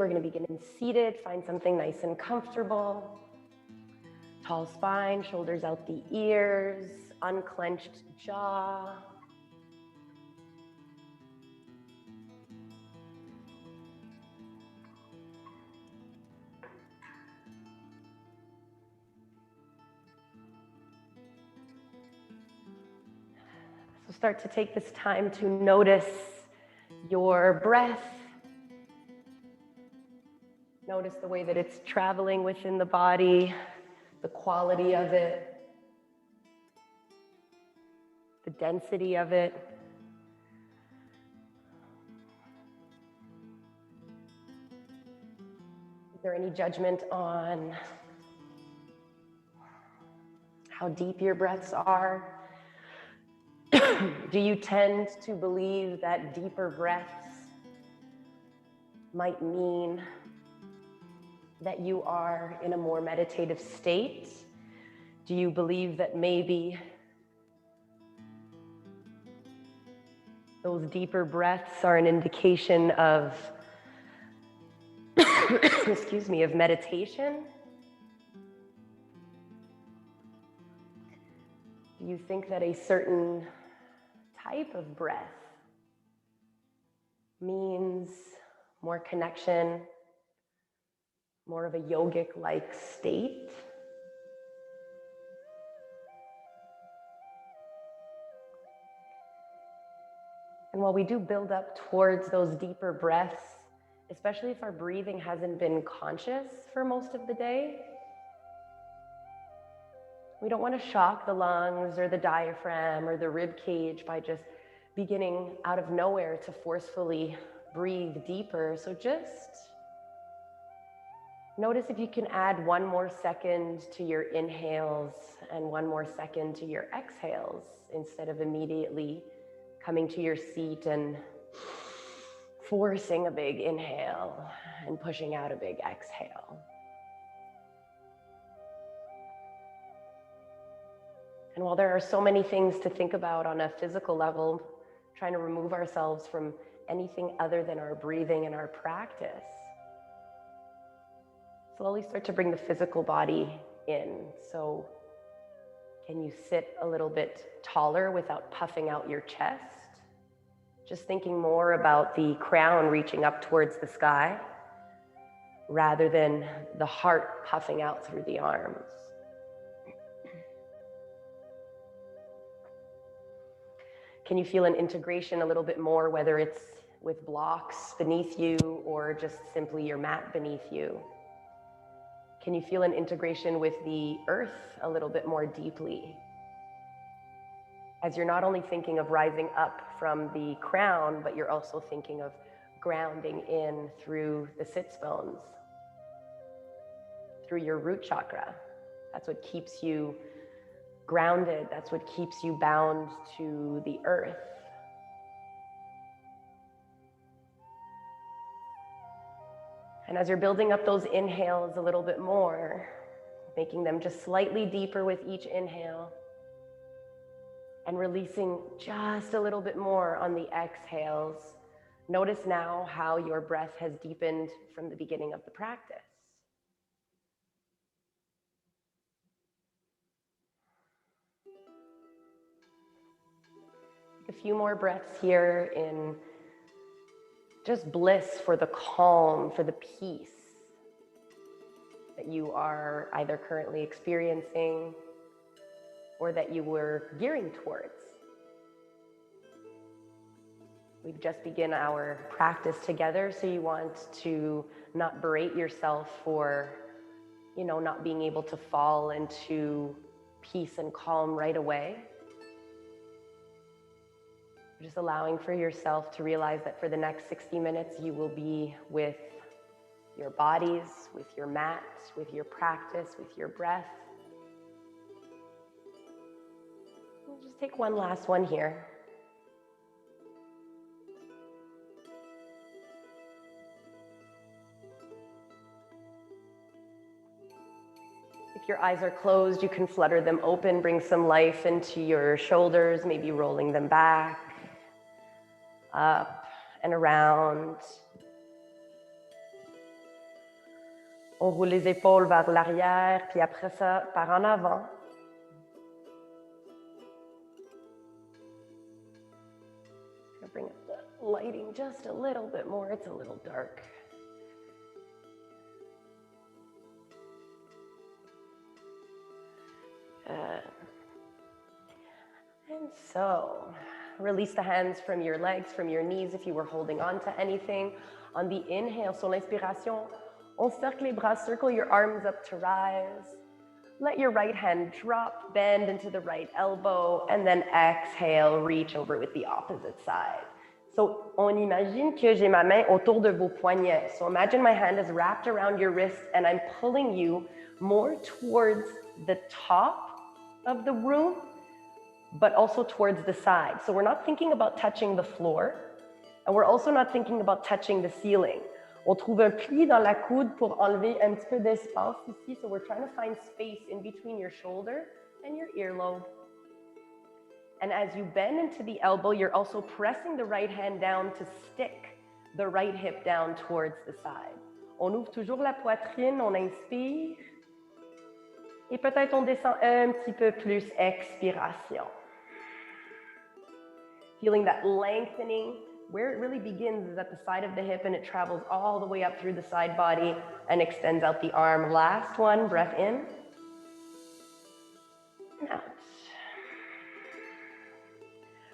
we're going to begin in seated. Find something nice and comfortable. Tall spine, shoulders out the ears, unclenched jaw. So start to take this time to notice your breath. Notice the way that it's traveling within the body, the quality of it, the density of it. Is there any judgment on how deep your breaths are? Do you tend to believe that deeper breaths might mean that you are in a more meditative state? Do you believe that maybe those deeper breaths are an indication of, excuse me, of meditation? Do you think that a certain type of breath means more connection, more of a yogic-like state? And while we do build up towards those deeper breaths, especially if our breathing hasn't been conscious for most of the day, we don't want to shock the lungs or the diaphragm or the rib cage by just beginning out of nowhere to forcefully breathe deeper. So just notice if you can add 1 more second to your inhales and 1 more second to your exhales instead of immediately coming to your seat and forcing a big inhale and pushing out a big exhale. And while there are so many things to think about on a physical level, trying to remove ourselves from anything other than our breathing and our practice, slowly start to bring the physical body in. So can you sit a little bit taller without puffing out your chest? Just thinking more about the crown reaching up towards the sky rather than the heart puffing out through the arms. Can you feel an integration a little bit more, whether it's with blocks beneath you or just simply your mat beneath you? Can you feel an integration with the earth a little bit more deeply? As you're not only thinking of rising up from the crown, but you're also thinking of grounding in through the sits bones, through your root chakra. That's what keeps you grounded. That's what keeps you bound to the earth. And as you're building up those inhales a little bit more, making them just slightly deeper with each inhale, and releasing just a little bit more on the exhales, notice now how your breath has deepened from the beginning of the practice. A few more breaths here in just bliss for the calm, for the peace that you are either currently experiencing or that you were gearing towards. We've just begun our practice together, so you want to not berate yourself for, not being able to fall into peace and calm right away. Just allowing for yourself to realize that for the next 60 minutes, you will be with your bodies, with your mat, with your practice, with your breath. We'll just take one last one here. If your eyes are closed, you can flutter them open, bring some life into your shoulders, maybe rolling them back, up and around. On roule les épaules vers l'arrière, puis après ça, par en avant. I'm gonna bring up the lighting just a little bit more. It's a little dark. And so, release the hands from your legs, from your knees if you were holding on to anything. On the inhale, sur l'inspiration, on cercle les bras, circle your arms up to rise. Let your right hand drop, bend into the right elbow, and then exhale, reach over with the opposite side. So, on imagine que j'ai ma main autour de vos poignets. So imagine my hand is wrapped around your wrist and I'm pulling you more towards the top of the room, but also towards the side. So we're not thinking about touching the floor, and we're also not thinking about touching the ceiling. On trouve un pli dans la coude pour enlever un petit peu d'espace ici. So we're trying to find space in between your shoulder and your earlobe. And as you bend into the elbow, you're also pressing the right hand down to stick the right hip down towards the side. On ouvre toujours la poitrine, on inspire. Et peut-être on descend un petit peu plus, expiration. Feeling that lengthening, where it really begins is at the side of the hip and it travels all the way up through the side body and extends out the arm. Last one, breath in and out.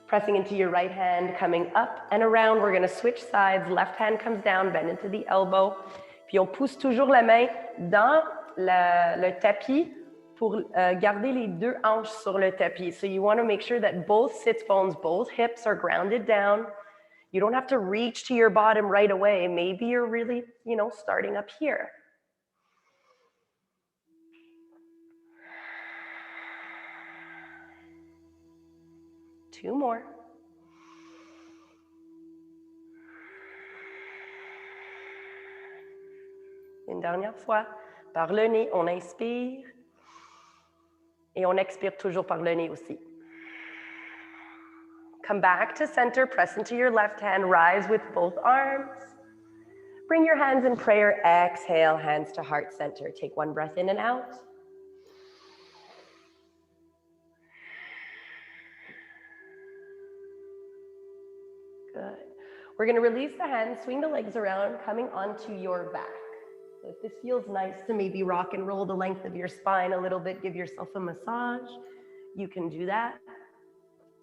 Pressing into your right hand, coming up and around. We're gonna switch sides. Left hand comes down, bend into the elbow. Puis on pousse toujours la main dans le tapis pour garder les deux hanches sur le tapis. So you want to make sure that both sits bones, both hips are grounded down. You don't have to reach to your bottom right away. Maybe you're really, starting up here. Two more. Une dernière fois. Par le nez, on inspire. Et on expire toujours par le nez aussi. Come back to center, press into your left hand, rise with both arms. Bring your hands in prayer, exhale, hands to heart center. Take one breath in and out. Good. We're gonna release the hands, swing the legs around, coming onto your back. So if this feels nice to maybe rock and roll the length of your spine a little bit, give yourself a massage, you can do that.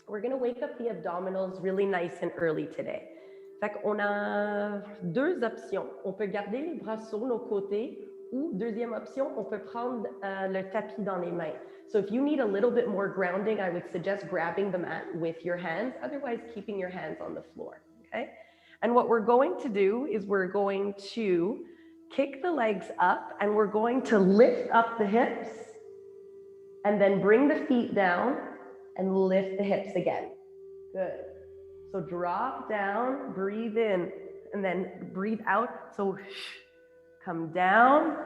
We're gonna wake up the abdominals really nice and early today. Fait qu'on a deux options. On peut garder les bras sur nos côtés ou deuxième option, on peut prendre le tapis dans les mains. So if you need a little bit more grounding, I would suggest grabbing the mat with your hands, otherwise keeping your hands on the floor, okay? And what we're going to do is we're going to kick the legs up and we're going to lift up the hips and then bring the feet down and lift the hips again. Good. So drop down, breathe in, and then breathe out. So come down,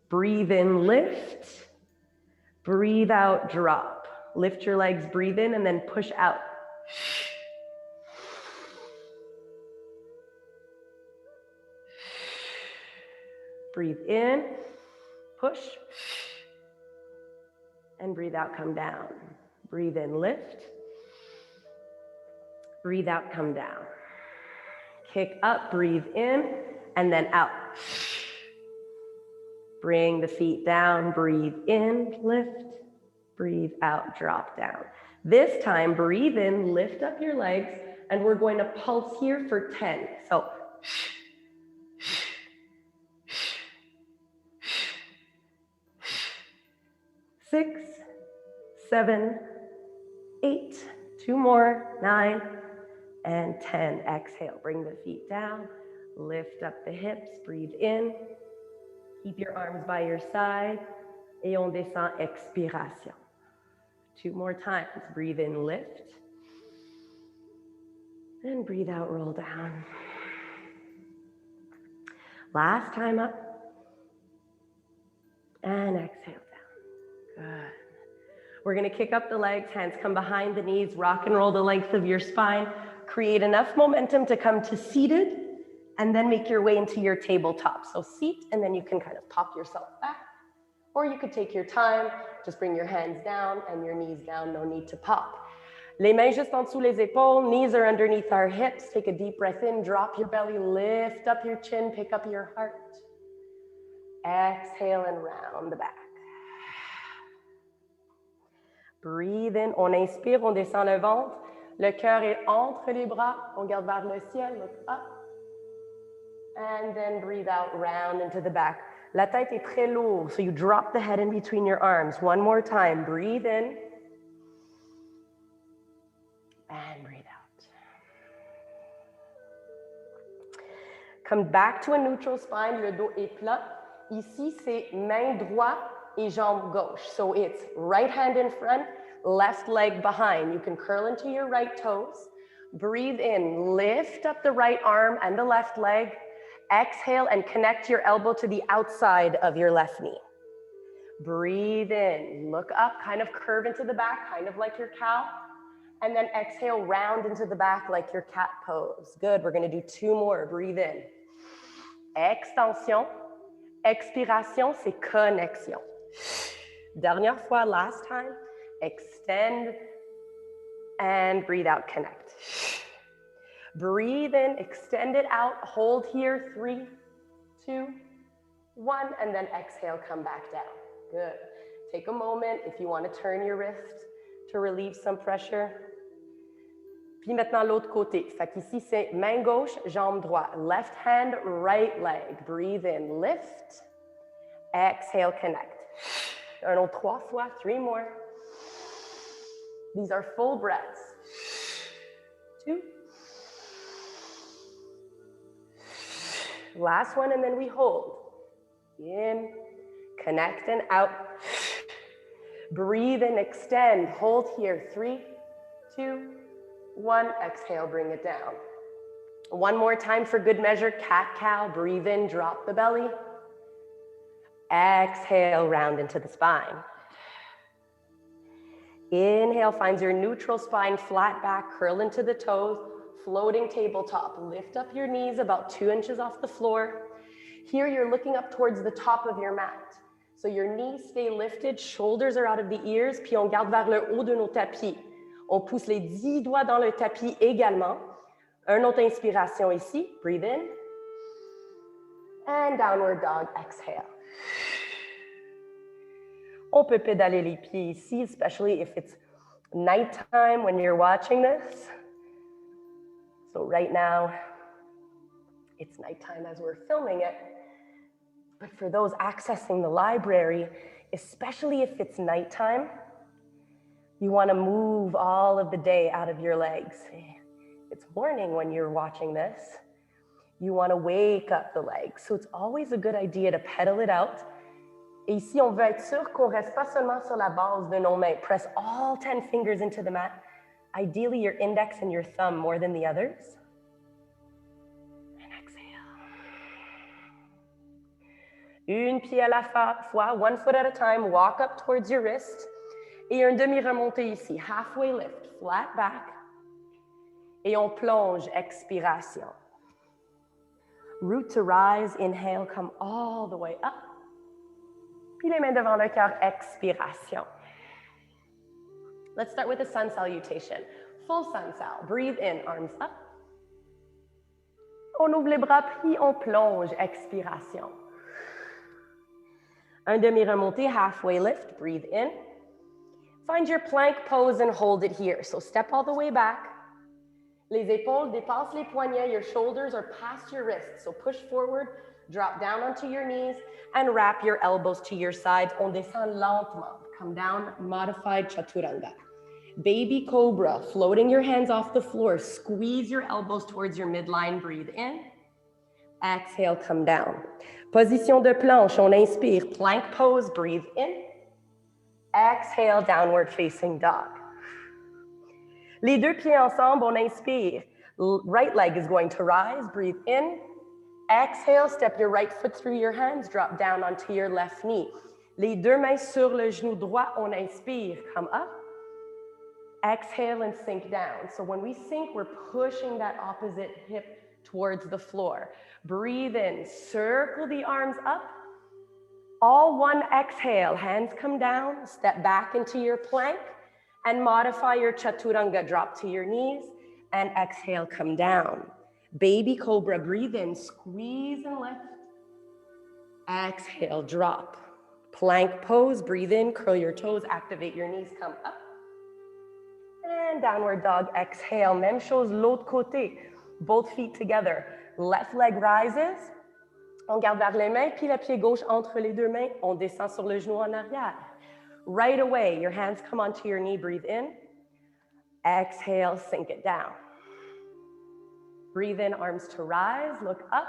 breathe in, lift, breathe out, drop. Lift your legs, breathe in, and then push out. Breathe in, push, and breathe out, come down. Breathe in, lift. Breathe out, come down. Kick up, breathe in, and then out. Bring the feet down, breathe in, lift. Breathe out, drop down. This time, breathe in, lift up your legs, and we're going to pulse here for 10. So, 6, 7, 8, 2 more, 9, and 10. Exhale, bring the feet down, lift up the hips, breathe in, keep your arms by your side, et on descend, expiration. 2 more times, breathe in, lift, and breathe out, roll down. Last time up, and exhale down. Good. We're gonna kick up the legs, hands come behind the knees, rock and roll the length of your spine, create enough momentum to come to seated, And then make your way into your tabletop. So seat, and then you can kind of pop yourself back. Or you could take your time, just bring your hands down and your knees down, no need to pop. Les mains juste en dessous les épaules, knees are underneath our hips. Take a deep breath in, drop your belly, lift up your chin, pick up your heart. Exhale and round the back. Breathe in, on inspire, on descend le ventre. Le cœur est entre les bras, on garde vers le ciel, look up. And then breathe out, round into the back. La tête est très lourde, so you drop the head in between your arms. One more time, breathe in. And breathe out. Come back to a neutral spine, le dos est plat. Ici, c'est main droite et jambe gauche. So it's right hand in front, left leg behind. You can curl into your right toes. Breathe in, lift up the right arm and the left leg. Exhale and connect your elbow to the outside of your left knee. Breathe in, look up, kind of curve into the back, kind of like your cow. And then exhale, round into the back like your cat pose. Good, we're gonna do 2 more. Breathe in. Extension. Expiration, c'est connexion. Dernière fois, last time. Extend and breathe out, connect. Breathe in, extend it out, hold here, 3, 2, 1, and then exhale, come back down. Good. Take a moment if you want to turn your wrist to relieve some pressure. Puis maintenant, l'autre côté. Fait qu'ici, c'est main gauche, jambe droite. Left hand, right leg. Breathe in, lift. Exhale, connect. Un autre 3 fois, 3 more. These are full breaths. 2. Last one, and then we hold. In, connect and out. Breathe and extend. Hold here. 3, 2, 1. Exhale, bring it down. One more time for good measure. Cat-cow. Breathe in, drop the belly. Exhale, round into the spine. Inhale, finds your neutral spine, flat back, curl into the toes. Floating tabletop. Lift up your knees about 2 inches off the floor. Here you're looking up towards the top of your mat. So your knees stay lifted, shoulders are out of the ears, puis on garde vers le haut de nos tapis. On pousse les 10 doigts dans le tapis également. Une autre inspiration ici. Breathe in. And downward dog, exhale. On peut pédaler les pieds ici, especially if it's nighttime when you're watching this. So right now, it's nighttime as we're filming it. But for those accessing the library, especially if it's nighttime, you want to move all of the day out of your legs. It's morning when you're watching this. You want to wake up the legs. So it's always a good idea to pedal it out. Et ici, on veut être sûr qu'on reste pas seulement sur la base de nos mains. Press all 10 fingers into the mat. Ideally, your index and your thumb more than the others. And exhale. Une pied à la fois, 1 foot at a time. Walk up towards your wrist. Et un demi-remontée ici. Halfway lift, flat back. Et on plonge, expiration. Root to rise, inhale, come all the way up. Puis les mains devant le cœur, expiration. Let's start with a sun salutation. Full sun sal. Breathe in, arms up. On ouvre les bras, puis on plonge, expiration. Un demi-remontée, halfway lift. Breathe in. Find your plank pose and hold it here. So step all the way back. Les épaules dépassent les poignets. Your shoulders are past your wrists. So push forward, drop down onto your knees, and wrap your elbows to your sides. On descend lentement. Come down, modified chaturanga. Baby cobra, floating your hands off the floor. Squeeze your elbows towards your midline. Breathe in. Exhale, come down. Position de planche, on inspire. Plank pose, breathe in. Exhale, downward facing dog. Les deux pieds ensemble, on inspire. Right leg is going to rise. Breathe in. Exhale, step your right foot through your hands. Drop down onto your left knee. Les deux mains sur le genou droit, on inspire. Come up. Exhale and sink down. So when we sink, we're pushing that opposite hip towards the floor. Breathe in, circle the arms up. All one exhale, hands come down, step back into your plank, and modify your chaturanga. Drop to your knees, and exhale, come down. Baby cobra, breathe in, squeeze and lift. Exhale, drop. Plank pose, breathe in, curl your toes, activate your knees, come up. And downward dog, exhale. Même chose, l'autre côté. Both feet together. Left leg rises. On garde vers les mains, puis le pied gauche entre les deux mains. On descend sur le genou en arrière. Right away, your hands come onto your knee, breathe in. Exhale, sink it down. Breathe in, arms to rise, look up.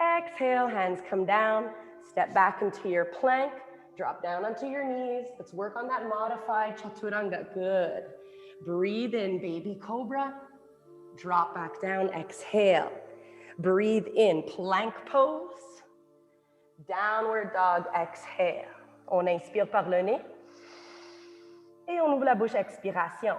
Exhale, hands come down. Step back into your plank. Drop down onto your knees. Let's work on that modified chaturanga. Good. Breathe in, baby cobra. Drop back down, exhale. Breathe in, plank pose. Downward dog, exhale. On inspire par le nez. Et on ouvre la bouche, expiration.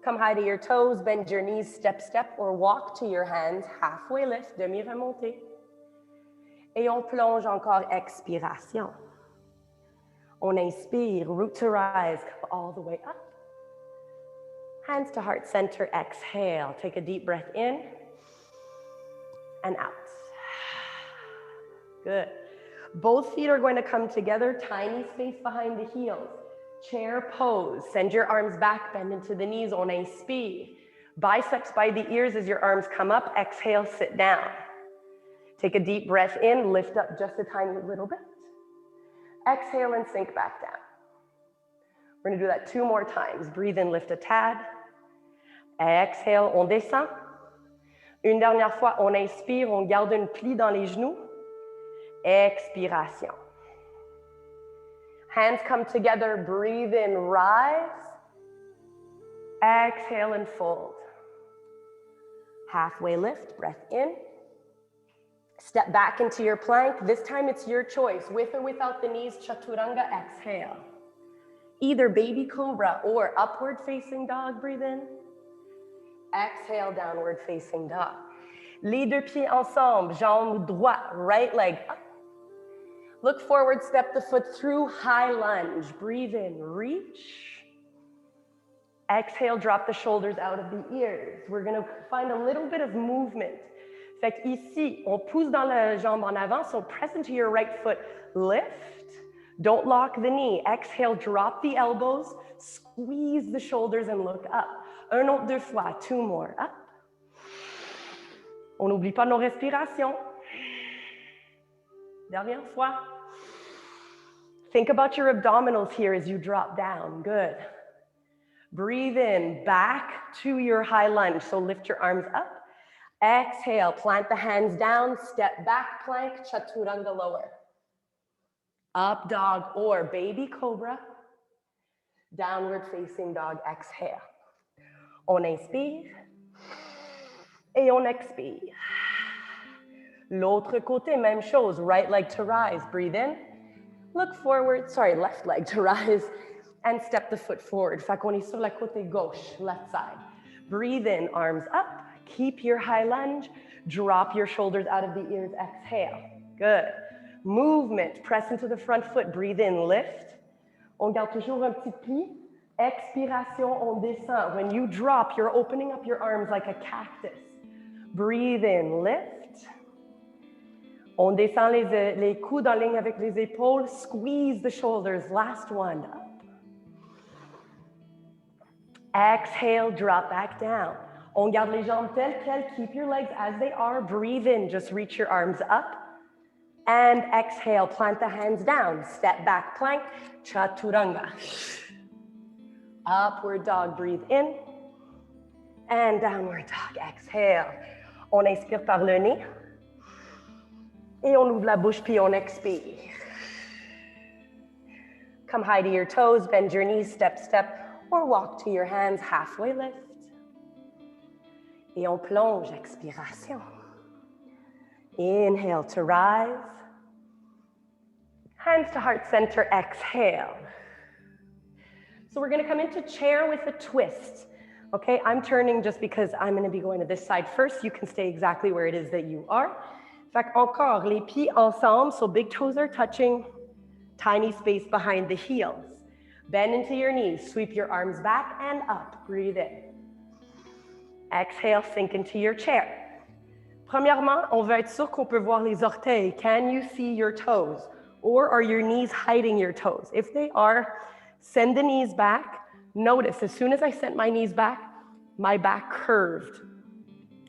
Come high to your toes, bend your knees, step, step, or walk to your hands, halfway lift, demi-remontée. Et on plonge encore, expiration. On inspire, root to rise, come all the way up. Hands to heart center, exhale. Take a deep breath in and out. Good. Both feet are going to come together, tiny space behind the heels. Chair pose, send your arms back, bend into the knees, on inspire. Biceps by the ears as your arms come up, exhale, sit down. Take a deep breath in, lift up just a tiny little bit. Exhale and sink back down. We're gonna do that 2 more times. Breathe in, lift a tad. Exhale, on descend. Une dernière fois, on inspire, on garde une plie dans les genoux. Expiration. Hands come together, breathe in, rise. Exhale and fold. Halfway lift, breath in. Step back into your plank. This time it's your choice, with or without the knees, chaturanga, exhale. Either baby cobra or upward facing dog, breathe in. Exhale, downward facing dog. Les deux pieds ensemble, jambe droite, right leg up. Look forward, step the foot through, high lunge. Breathe in, reach. Exhale, drop the shoulders out of the ears. We're gonna find a little bit of movement. Fait qu'ici, on pousse dans la jambe en avant, so press into your right foot, lift. Don't lock the knee. Exhale, drop the elbows, squeeze the shoulders and look up. Un autre 2 fois, 2 more, up. On n'oublie pas nos respirations. Dernière fois. Think about your abdominals here as you drop down, good. Breathe in, back to your high lunge, so lift your arms up. Exhale, plant the hands down, step back plank, chaturanga lower. Up dog or baby cobra. Downward facing dog, exhale. On inspire. Et on expire. L'autre côté, même chose, right leg to rise, breathe in. Look forward, left leg to rise, and step the foot forward. Fait qu'on est sur la côté gauche, left side. Breathe in, arms up. Keep your high lunge. Drop your shoulders out of the ears. Exhale. Good. Movement. Press into the front foot. Breathe in. Lift. On garde toujours un petit pli. Expiration. On descend. When you drop, you're opening up your arms like a cactus. Breathe in. Lift. On descend les coudes en ligne avec les épaules. Squeeze the shoulders. Last one. Up. Exhale. Drop back down. On garde les jambes telles quelles. Keep your legs as they are. Breathe in. Just reach your arms up. And exhale. Plant the hands down. Step back plank. Chaturanga. Upward dog. Breathe in. And downward dog. Exhale. On inspire par le nez. Et on ouvre la bouche, puis on expire. Come high to your toes. Bend your knees. Step, step. Or walk to your hands. Halfway lift. Et on plonge, expiration. Inhale to rise. Hands to heart center, exhale. So we're gonna come into chair with a twist. Okay, I'm turning just because I'm going to be going to this side first. You can stay exactly where it is that you are. Fait encore, les pieds ensemble, so big toes are touching, tiny space behind the heels. Bend into your knees, sweep your arms back and up, breathe in. Exhale, sink into your chair. Premièrement, on veut être sûr qu'on peut voir les orteils. Can you see your toes? Or are your knees hiding your toes? If they are, send the knees back. Notice, as soon as I sent my knees back, my back curved.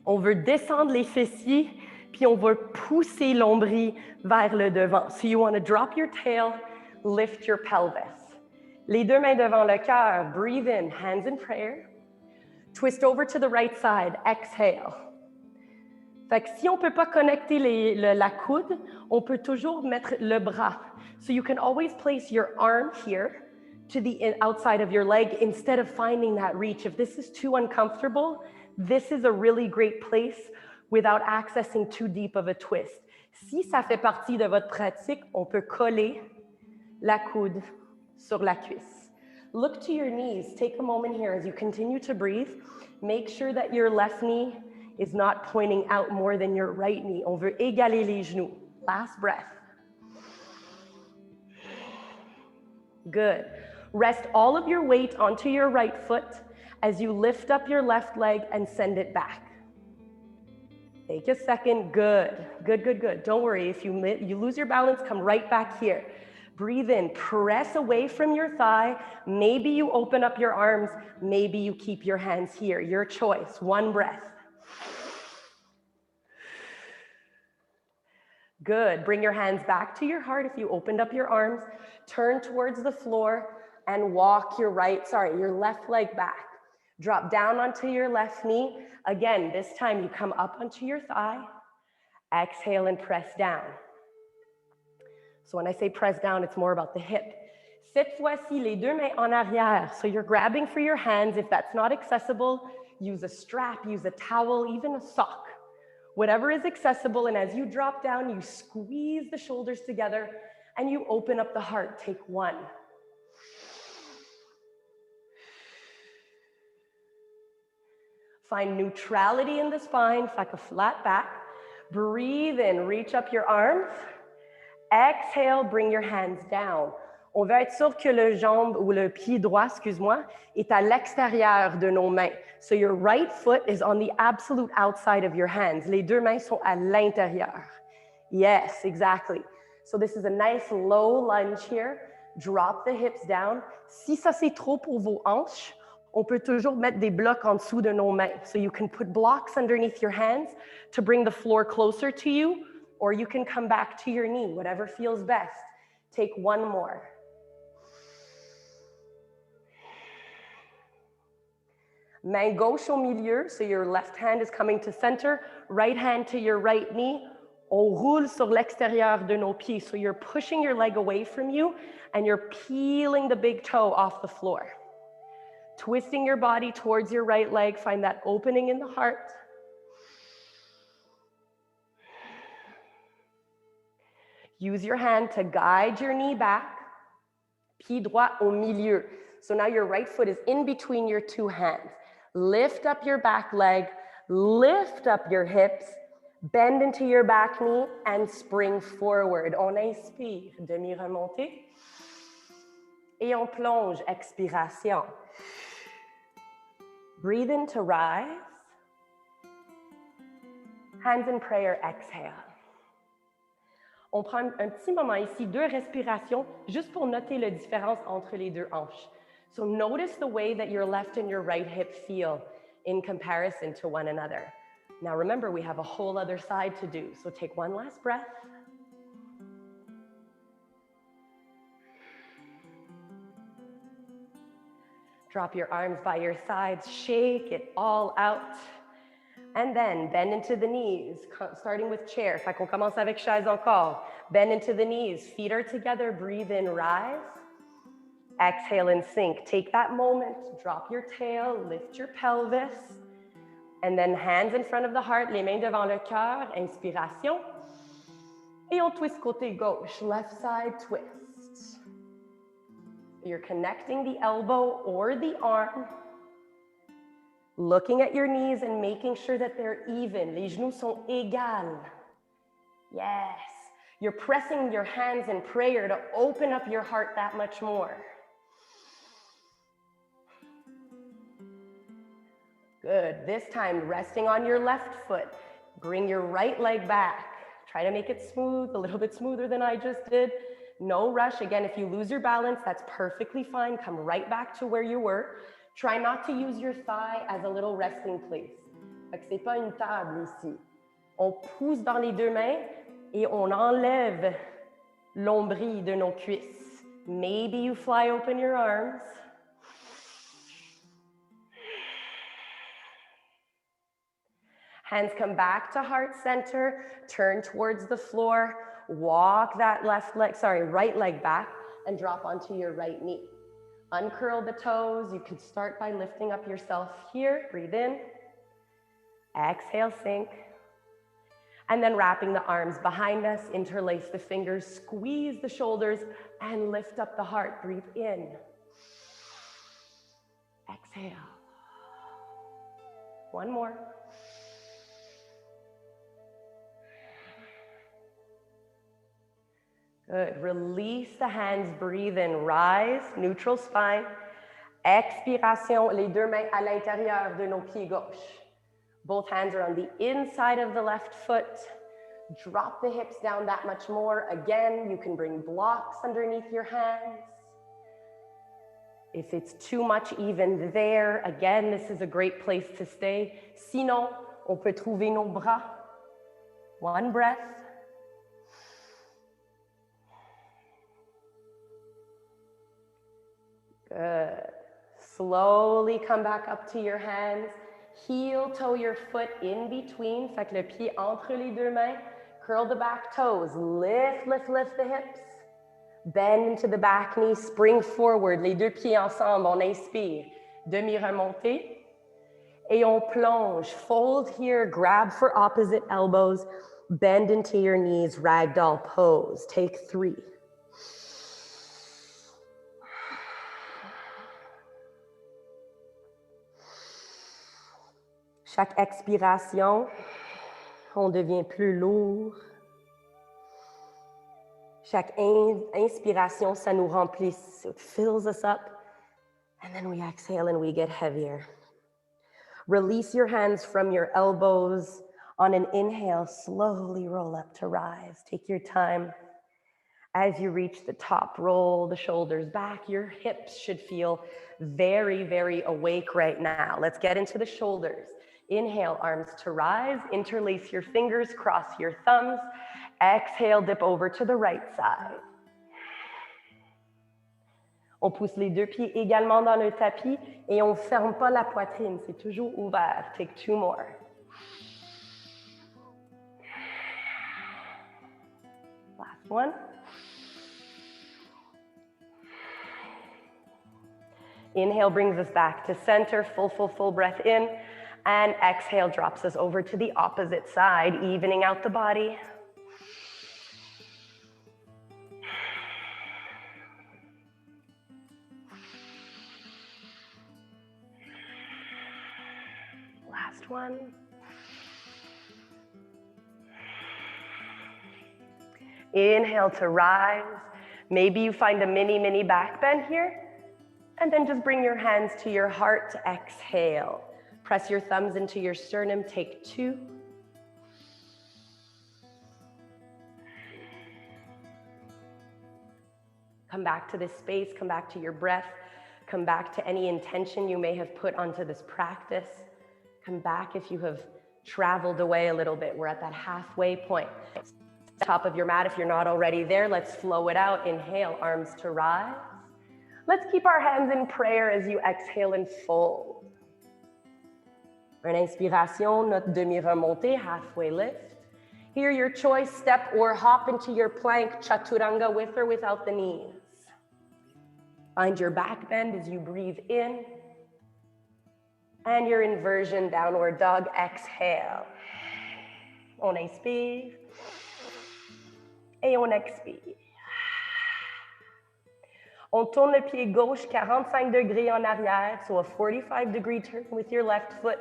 On veut descendre les fessiers, puis on veut pousser l'ombril vers le devant. So you want to drop your tail, lift your pelvis. Les deux mains devant le cœur, breathe in, hands in prayer. Twist over to the right side, exhale. Fait que si on ne peut pas connecter la coude, on peut toujours mettre le bras. So you can always place your arm here to the outside of your leg instead of finding that reach. If this is too uncomfortable, this is a really great place without accessing too deep of a twist. Si ça fait partie de votre pratique, on peut coller la coude sur la cuisse. Look to your knees. Take a moment here as you continue to breathe. Make sure that your left knee is not pointing out more than your right knee. On veut égaler les genoux. Last breath. Good. Rest all of your weight onto your right foot as you lift up your left leg and send it back. Take a second. Good. Good, good, good. Don't worry. If you lose your balance, come right back here. Breathe in. Press away from your thigh. Maybe you open up your arms. Maybe you keep your hands here. Your choice. One breath. Good. Bring your hands back to your heart if you opened up your arms. Turn towards the floor and walk your left leg back. Drop down onto your left knee. Again, this time you come up onto your thigh. Exhale and press down. So when I say press down, it's more about the hip. Cette fois-ci, les deux mains en arrière. So you're grabbing for your hands. If that's not accessible, use a strap, use a towel, even a sock. Whatever is accessible, and as you drop down, you squeeze the shoulders together and you open up the heart. Take one. Find neutrality in the spine, like a flat back. Breathe in, reach up your arms. Exhale, bring your hands down. On veut être sûr que le jambe ou le pied droit, excuse-moi, est à l'extérieur de nos mains. So your right foot is on the absolute outside of your hands. Les deux mains sont à l'intérieur. Yes, exactly. So this is a nice low lunge here. Drop the hips down. Si ça c'est trop pour vos hanches, on peut toujours mettre des blocs en dessous de nos mains. So you can put blocks underneath your hands to bring the floor closer to you, or you can come back to your knee, whatever feels best. Take one more. Main gauche au milieu, so your left hand is coming to center, right hand to your right knee. On roule sur l'extérieur de nos pieds, so you're pushing your leg away from you and you're peeling the big toe off the floor. Twisting your body towards your right leg, find that opening in the heart. Use your hand to guide your knee back. Pied droit au milieu. So now your right foot is in between your two hands. Lift up your back leg, lift up your hips, bend into your back knee and spring forward. On inspire, demi-remontée. Et on plonge, expiration. Breathe in to rise. Hands in prayer, exhale. On prend un petit moment ici, 2 respirations, juste pour noter la différence entre les deux hanches. So notice the way that your left and your right hip feel in comparison to one another. Now remember, we have a whole other side to do. So take one last breath. Drop your arms by your sides, shake it all out. And then bend into the knees, starting with chair. Fait qu'on commence avec chaise encore. Bend into the knees, feet are together, breathe in, rise. Exhale and sink. Take that moment, drop your tail, lift your pelvis. And then hands in front of the heart, les mains devant le cœur, inspiration. Et on twist côté gauche, left side twist. You're connecting the elbow or the arm. Looking at your knees and making sure that they're even. Les genoux sont égales. Yes. You're pressing your hands in prayer to open up your heart that much more. Good. This time, resting on your left foot. Bring your right leg back. Try to make it smooth, a little bit smoother than I just did. No rush. Again, if you lose your balance, that's perfectly fine. Come right back to where you were. Try not to use your thigh as a little resting place. Fait que c'est pas une table ici. On pousse dans les deux mains et on enlève l'ombril de nos cuisses. Maybe you fly open your arms. Hands come back to heart center, turn towards the floor, walk that right leg back and drop onto your right knee. Uncurl the toes. You can start by lifting up yourself here. Breathe in. Exhale, sink. And then wrapping the arms behind us, interlace the fingers, squeeze the shoulders, and lift up the heart. Breathe in. Exhale. One more. Good. Release the hands, breathe in, rise, neutral spine. Expiration, les deux mains à l'intérieur de nos pieds gauche. Both hands are on the inside of the left foot. Drop the hips down that much more. Again, you can bring blocks underneath your hands. If it's too much even there, again, this is a great place to stay. Sinon, on peut trouver nos bras. One breath. Good. Slowly come back up to your hands. Heel toe your foot in between. Fait que le pied entre les deux mains. Curl the back toes. Lift, lift, lift the hips. Bend into the back knee. Spring forward. Les deux pieds ensemble. On inspire. Demi-remontée. Et on plonge. Fold here. Grab for opposite elbows. Bend into your knees. Ragdoll pose. Take 3. Chaque expiration, on devient plus lourd. Chaque inspiration, ça nous remplit. It fills us up. And then we exhale and we get heavier. Release your hands from your elbows. On an inhale, slowly roll up to rise. Take your time. As you reach the top, roll the shoulders back. Your hips should feel very, very awake right now. Let's get into the shoulders. Inhale, arms to rise. Interlace your fingers, cross your thumbs. Exhale, dip over to the right side. On pousse les deux pieds également dans le tapis et on ne ferme pas la poitrine, c'est toujours ouvert. Take 2 more. Last one. Inhale brings us back to center, full breath in. And exhale drops us over to the opposite side, evening out the body. Last one. Inhale to rise. Maybe you find a mini back bend here. And then just bring your hands to your heart. Exhale. Press your thumbs into your sternum. Take 2. Come back to this space. Come back to your breath. Come back to any intention you may have put onto this practice. Come back if you have traveled away a little bit. We're at that halfway point. Top of your mat if you're not already there. Let's flow it out. Inhale, arms to rise. Let's keep our hands in prayer as you exhale and fold. Une inspiration, notre demi-remontée, halfway lift. Here, your choice, step or hop into your plank, chaturanga, with or without the knees. Find your back bend as you breathe in. And your inversion, downward dog, exhale. On inspire. Et on expire. On tourne le pied gauche 45 degrés en arrière, so a 45-degree turn with your left foot.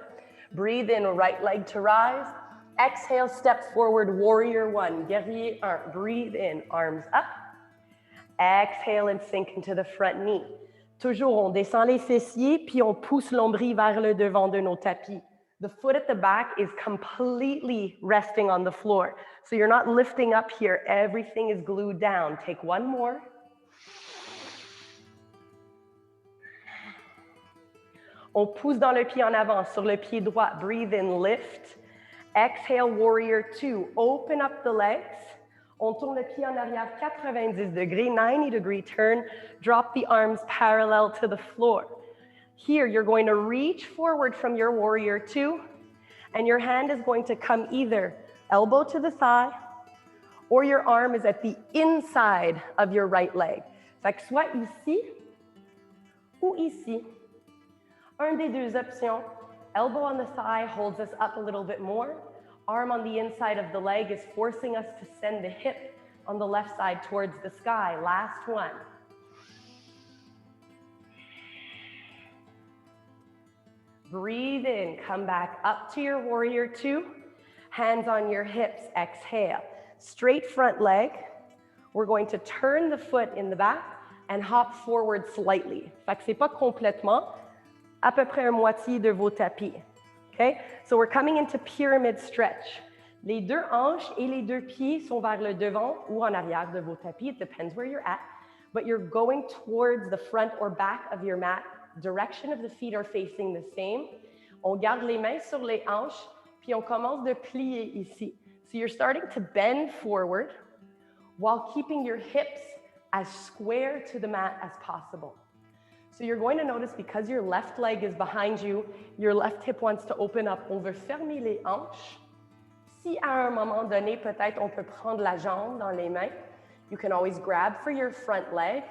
Breathe in, right leg to rise. Exhale, step forward, warrior one, guerrier un. Breathe in, arms up. Exhale and sink into the front knee. Toujours, on descend les fessiers, puis on pousse l'ombril vers le devant de nos tapis. The foot at the back is completely resting on the floor. So you're not lifting up here. Everything is glued down. Take one more. On pousse dans le pied en avant, sur le pied droit. Breathe in, lift. Exhale, warrior two. Open up the legs. On tourne le pied en arrière 90 degrés, 90-degree turn. Drop the arms parallel to the floor. Here, you're going to reach forward from your warrior two, and your hand is going to come either elbow to the thigh, or your arm is at the inside of your right leg. Fait que soit ici ou ici. Un des deux options. Elbow on the thigh holds us up a little bit more. Arm on the inside of the leg is forcing us to send the hip on the left side towards the sky. Last one. Breathe in, come back up to your warrior two. Hands on your hips, exhale. Straight front leg. We're going to turn the foot in the back and hop forward slightly. Fait que c'est pas complètement, à peu près à moitié de vos tapis. Okay? So we're coming into pyramid stretch. Les deux hanches et les deux pieds sont vers le devant ou en arrière de vos tapis. It depends where you're at. But you're going towards the front or back of your mat. Direction of the feet are facing the same. On garde les mains sur les hanches, puis on commence de plier ici. So you're starting to bend forward while keeping your hips as square to the mat as possible. So you're going to notice because your left leg is behind you, your left hip wants to open up. On veut fermer les hanches. Si à un moment donné, peut-être on peut prendre la jambe dans les mains, you can always grab for your front leg,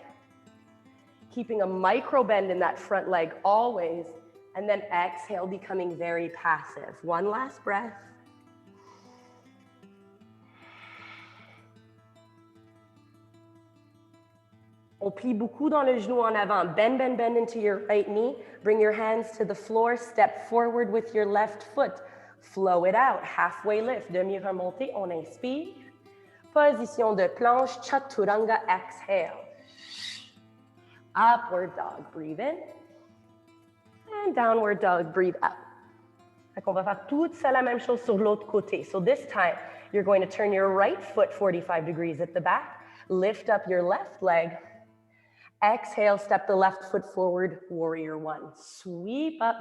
keeping a micro bend in that front leg always, and then exhale, becoming very passive. One last breath. On plie beaucoup dans le genou en avant. Bend, bend, bend into your right knee. Bring your hands to the floor. Step forward with your left foot. Flow it out. Halfway lift. Demi-remontée. On inspire. Position de planche. Chaturanga. Exhale. Upward dog. Breathe in. And downward dog. Breathe out. Fait qu'on va faire toute ça la même chose sur l'autre côté. So this time, you're going to turn your right foot 45 degrees at the back. Lift up your left leg. Exhale, step the left foot forward, warrior one. Sweep up.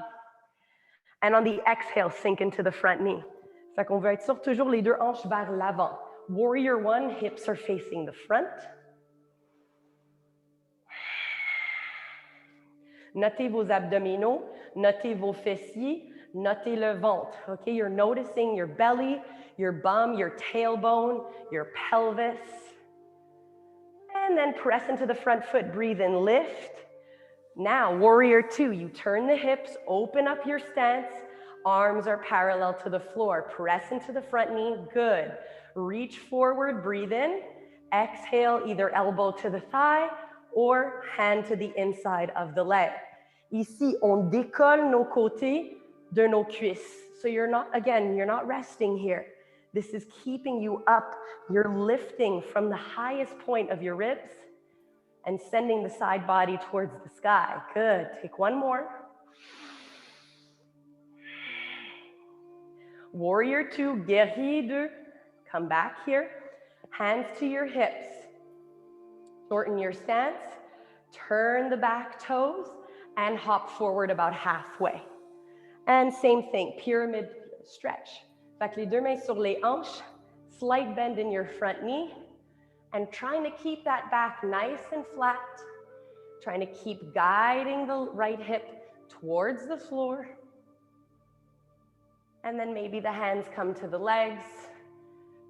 And on the exhale, sink into the front knee. Fait qu'on veut être sur toujours les deux hanches vers l'avant. Warrior one, hips are facing the front. Notez vos abdominaux, notez vos fessiers, notez le ventre. Okay, you're noticing your belly, your bum, your tailbone, your pelvis. And then press into the front foot, breathe in, lift. Now, warrior two, you turn the hips, open up your stance, arms are parallel to the floor. Press into the front knee, good. Reach forward, breathe in. Exhale, either elbow to the thigh or hand to the inside of the leg. Ici, on décolle nos côtés de nos cuisses. So you're not resting here. This is keeping you up. You're lifting from the highest point of your ribs and sending the side body towards the sky. Good. Take one more. Warrior two, guerrier deux. Come back here. Hands to your hips. Shorten your stance. Turn the back toes and hop forward about halfway. And same thing, pyramid stretch. Fait que les deux mains sur les hanches, slight bend in your front knee, and trying to keep that back nice and flat, trying to keep guiding the right hip towards the floor. And then maybe the hands come to the legs,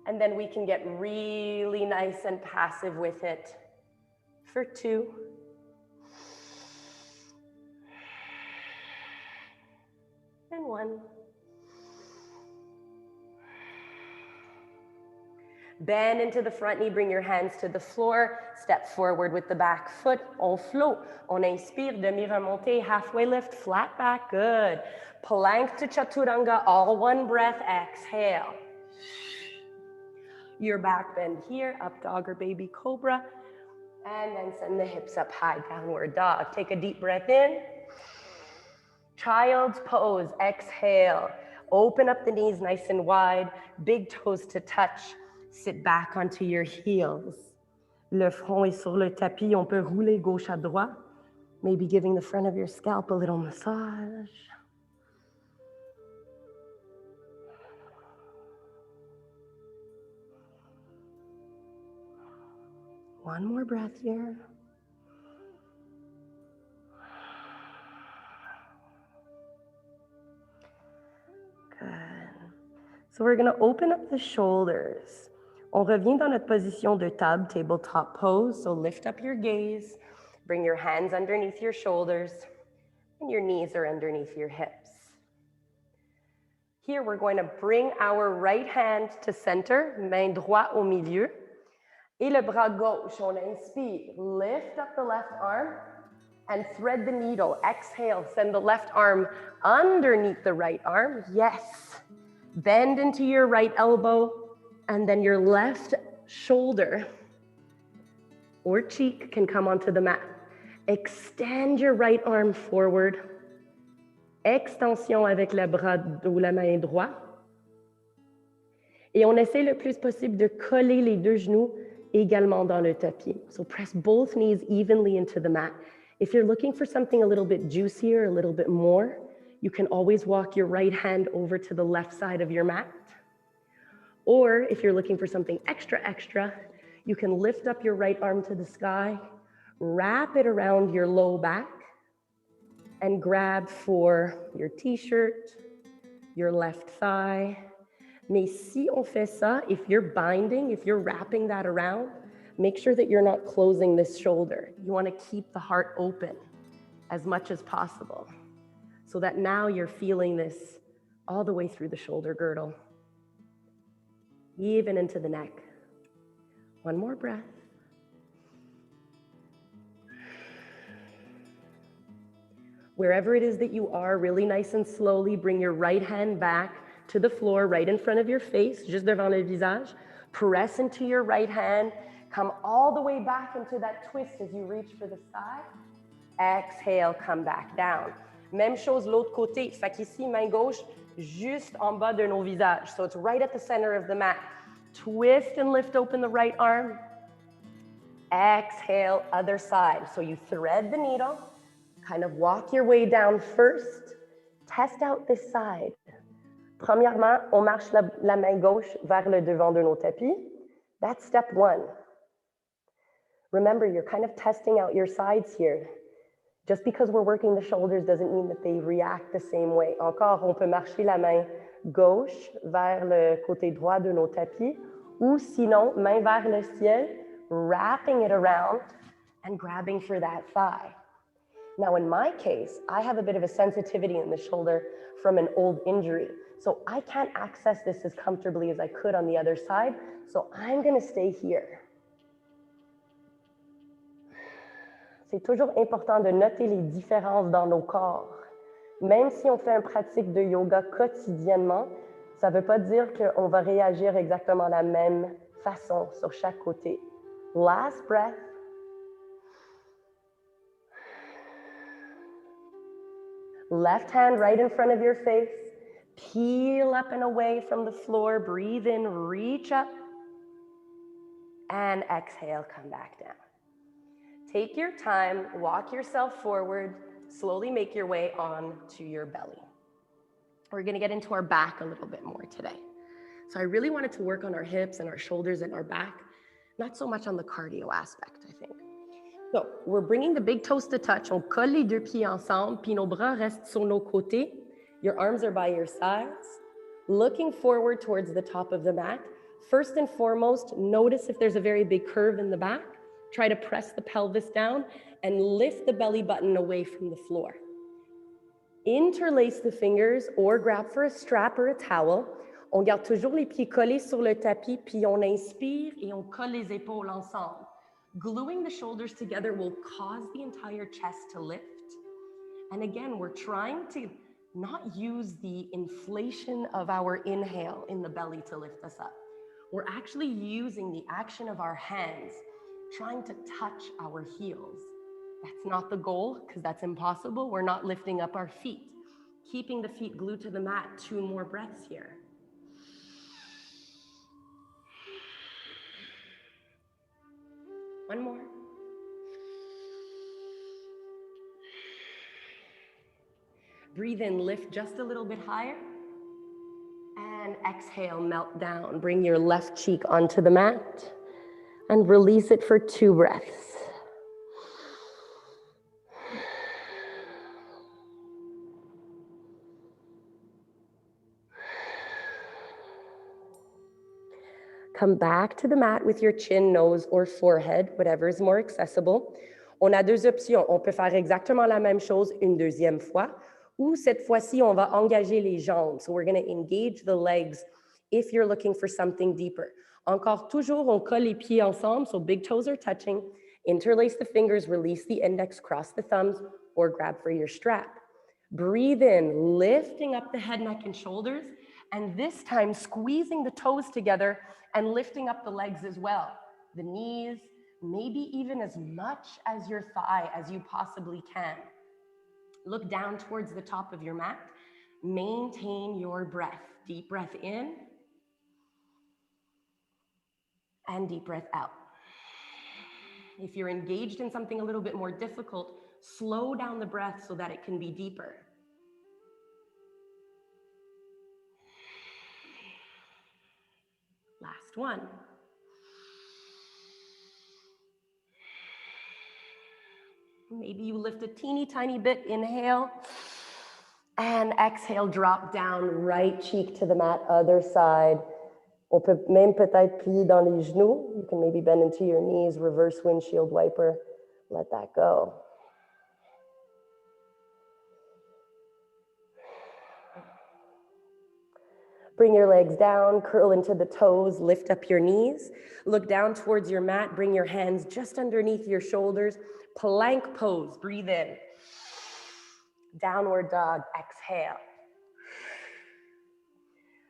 and then we can get really nice and passive with it for two. And one. Bend into the front knee, bring your hands to the floor. Step forward with the back foot. On float. On inspire, demi-remontée, halfway lift, flat back, good. Plank to chaturanga, all one breath, exhale. Your back bend here, up dog or baby cobra. And then send the hips up high, downward dog. Take a deep breath in. Child's pose, exhale. Open up the knees nice and wide, big toes to touch. Sit back onto your heels. Le front est sur le tapis. On peut rouler gauche à droite. Maybe giving the front of your scalp a little massage. One more breath here. Good. So we're going to open up the shoulders. On revient dans notre position de table, tabletop pose. So lift up your gaze. Bring your hands underneath your shoulders. And your knees are underneath your hips. Here we're going to bring our right hand to center, main droite au milieu. Et le bras gauche, on inspire. Lift up the left arm and thread the needle. Exhale, send the left arm underneath the right arm. Yes. Bend into your right elbow and then your left shoulder or cheek can come onto the mat. Extend your right arm forward. Extension avec le bras ou la main droite. Et on essaie le plus possible de coller les deux genoux également dans le tapis. So press both knees evenly into the mat. If you're looking for something a little bit juicier, a little bit more, you can always walk your right hand over to the left side of your mat. Or if you're looking for something extra, you can lift up your right arm to the sky, wrap it around your low back, and grab for your t-shirt, your left thigh. Mais si on fait ça, if you're binding, if you're wrapping that around, make sure that you're not closing this shoulder. You want to keep the heart open as much as possible so that now you're feeling this all the way through the shoulder girdle, even into the neck. One more breath. Wherever it is that you are, really nice and slowly, bring your right hand back to the floor, right in front of your face, juste devant le visage. Press into your right hand. Come all the way back into that twist as you reach for the sky. Exhale, come back down. Même chose l'autre côté. Fait qu'ici, main gauche, juste en bas de nos visages. So it's right at the center of the mat. Twist and lift open the right arm. Exhale, other side. So you thread the needle. Kind of walk your way down first. Test out this side. Premièrement, on marche la main gauche vers le devant de nos tapis. That's step one. Remember, you're kind of testing out your sides here. Just because we're working the shoulders doesn't mean that they react the same way. Encore, on peut marcher la main gauche vers le côté droit de nos tapis, ou sinon, main vers le ciel, wrapping it around and grabbing for that thigh. Now, in my case, I have a bit of a sensitivity in the shoulder from an old injury. So I can't access this as comfortably as I could on the other side. So I'm going to stay here. C'est toujours important de noter les différences dans nos corps. Même si on fait une pratique de yoga quotidiennement, ça ne veut pas dire qu'on va réagir exactement de la même façon sur chaque côté. Last breath. Left hand right in front of your face. Peel up and away from the floor. Breathe in, reach up. And exhale, come back down. Take your time, walk yourself forward, slowly make your way on to your belly. We're going to get into our back a little bit more today. So I really wanted to work on our hips and our shoulders and our back, not so much on the cardio aspect, I think. So we're bringing the big toes to touch. On colle les deux pieds ensemble, puis nos bras restent sur nos côtés. Your arms are by your sides, looking forward towards the top of the mat. First and foremost, notice if there's a very big curve in the back. Try to press the pelvis down and lift the belly button away from the floor. Interlace the fingers or grab for a strap or a towel. On garde toujours les pieds collés sur le tapis, puis on inspire et on colle les épaules ensemble. Gluing the shoulders together will cause the entire chest to lift. And again, we're trying to not use the inflation of our inhale in the belly to lift us up. We're actually using the action of our hands, trying to touch our heels. That's not the goal, because that's impossible. We're not lifting up our feet. Keeping the feet glued to the mat. 2 more breaths here. One more. Breathe in, lift just a little bit higher. And exhale, melt down. Bring your left cheek onto the mat and release it for 2 breaths. Come back to the mat with your chin, nose, or forehead, whatever is more accessible. On a 2 options. On peut faire exactement la même chose une deuxième fois, ou cette fois-ci, on va engager les jambes. So we're going to engage the legs if you're looking for something deeper. Encore toujours, on colle les pieds ensemble, so big toes are touching. Interlace the fingers, release the index, cross the thumbs, or grab for your strap. Breathe in, lifting up the head, neck, and shoulders, and this time squeezing the toes together and lifting up the legs as well. The knees, maybe even as much as your thigh as you possibly can. Look down towards the top of your mat. Maintain your breath. Deep breath in and deep breath out. If you're engaged in something a little bit more difficult, slow down the breath so that it can be deeper. Last one. Maybe you lift a teeny tiny bit, inhale, and exhale, drop down, right cheek to the mat, other side. On peut même peut-être plier dans les genoux. You can maybe bend into your knees, reverse windshield wiper, let that go. Bring your legs down, curl into the toes, lift up your knees. Look down towards your mat, bring your hands just underneath your shoulders. Plank pose, breathe in. Downward dog, exhale.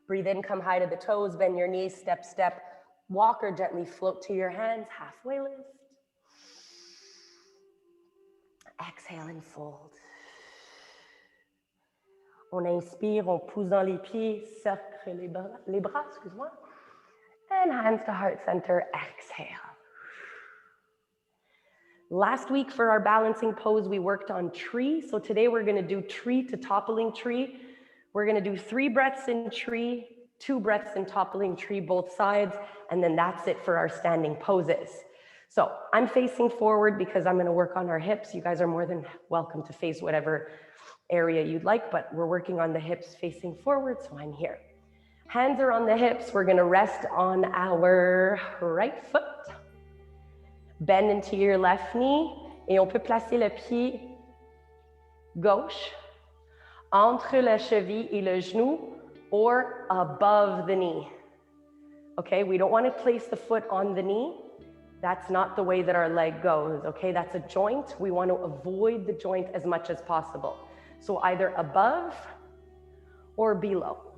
Breathe in, come high to the toes, bend your knees, step, step. Walk or gently float to your hands, halfway lift. Exhale and fold. On inspire, on pousse dans les pieds, cercle les bras, excuse-moi. And hands to heart center, exhale. Last week for our balancing pose, we worked on tree. So today we're gonna do tree to toppling tree. We're gonna do 3 breaths in tree, 2 breaths in toppling tree, both sides, and then that's it for our standing poses. So I'm facing forward because I'm gonna work on our hips. You guys are more than welcome to face whatever area you'd like, but we're working on the hips facing forward, so I'm here. Hands are on the hips. We're gonna rest on our right foot. Bend into your left knee, et on peut placer le pied gauche entre la cheville et le genou, or above the knee. Okay, we don't want to place the foot on the knee. That's not the way that our leg goes, okay? That's a joint. We want to avoid the joint as much as possible. So either above or below.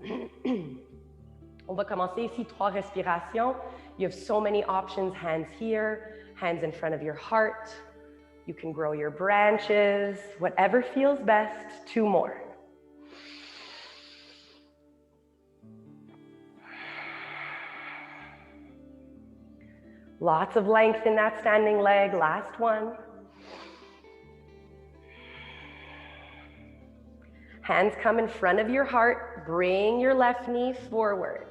On va commencer ici, 3 respirations. You have so many options, hands here, hands in front of your heart. You can grow your branches, whatever feels best. 2 more. Lots of length in that standing leg. Last one. Hands come in front of your heart. Bring your left knee forward.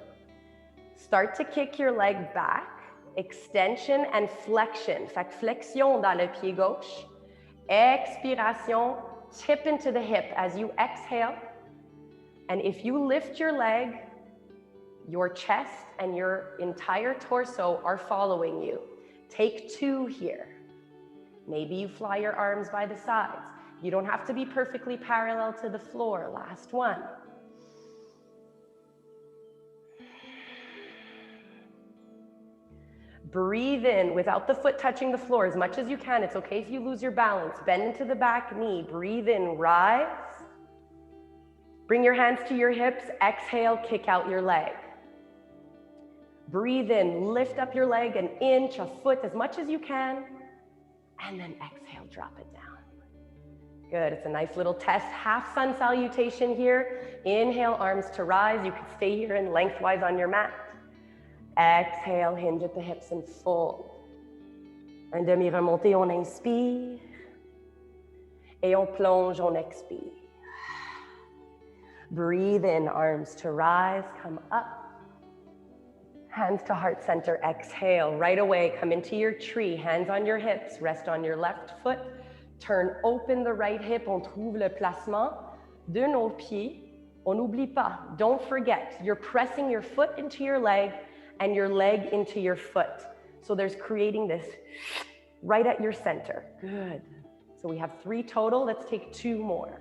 Start to kick your leg back. Extension and flexion. Fait que flexion dans le pied gauche. Expiration, tip into the hip as you exhale. And if you lift your leg, your chest and your entire torso are following you. Take 2 here. Maybe you fly your arms by the sides. You don't have to be perfectly parallel to the floor. Last one. Breathe in without the foot touching the floor as much as you can. It's okay if you lose your balance. Bend into the back knee. Breathe in, rise. Bring your hands to your hips. Exhale, kick out your leg. Breathe in, lift up your leg an inch, a foot, as much as you can. And then exhale, drop it down. Good, it's a nice little test. Half sun salutation here. Inhale, arms to rise. You can stay here and lengthwise on your mat. Exhale, hinge at the hips and fold. Un demi-remontée, on inspire. Et on plonge, on expire. Breathe in, arms to rise, come up. Hands to heart center, exhale. Right away, come into your tree, hands on your hips, rest on your left foot. Turn open the right hip, on trouve le placement de nos pieds. On n'oublie pas, don't forget, you're pressing your foot into your leg and your leg into your foot. So there's creating this right at your center. Good. So we have 3 total. Let's take 2 more.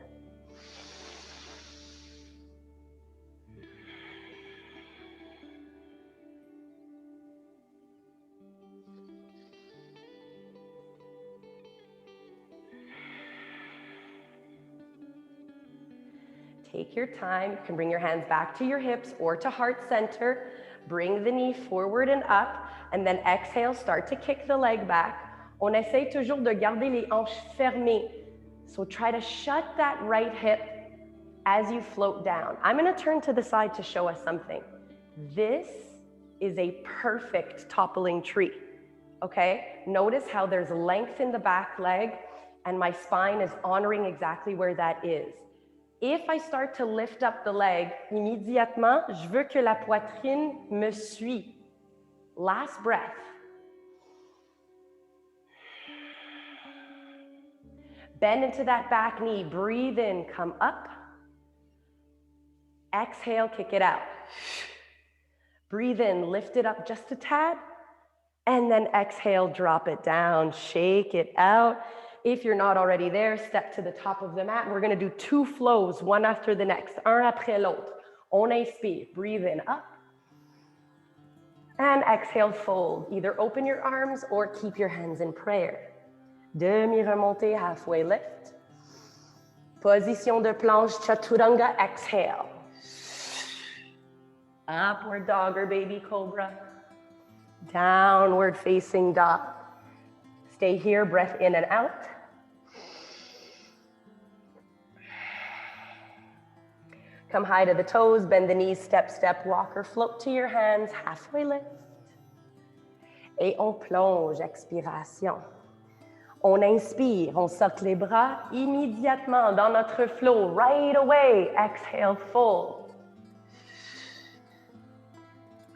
Take your time. You can bring your hands back to your hips or to heart center. Bring the knee forward and up, and then exhale, start to kick the leg back. On essaye toujours de garder les hanches fermées. So try to shut that right hip as you float down. I'm going to turn to the side to show us something. This is a perfect toppling tree, okay? Notice how there's length in the back leg, and my spine is honoring exactly where that is. If I start to lift up the leg, immédiatement, je veux que la poitrine me suit. Last breath. Bend into that back knee. Breathe in, come up. Exhale, kick it out. Breathe in, lift it up just a tad. And then exhale, drop it down. Shake it out. If you're not already there, step to the top of the mat. We're going to do 2 flows, one after the next, un après l'autre. On inspire, breathe in, up. And exhale, fold. Either open your arms or keep your hands in prayer. Demi-remontée, halfway lift. Position de planche, chaturanga, exhale. Upward dog or baby cobra. Downward facing dog. Stay here, breath in and out. Come high to the toes, bend the knees, step, step, walk or float to your hands, halfway lift. Et on plonge, expiration. On inspire, on sorte les bras immédiatement dans notre flow, right away. Exhale, fold.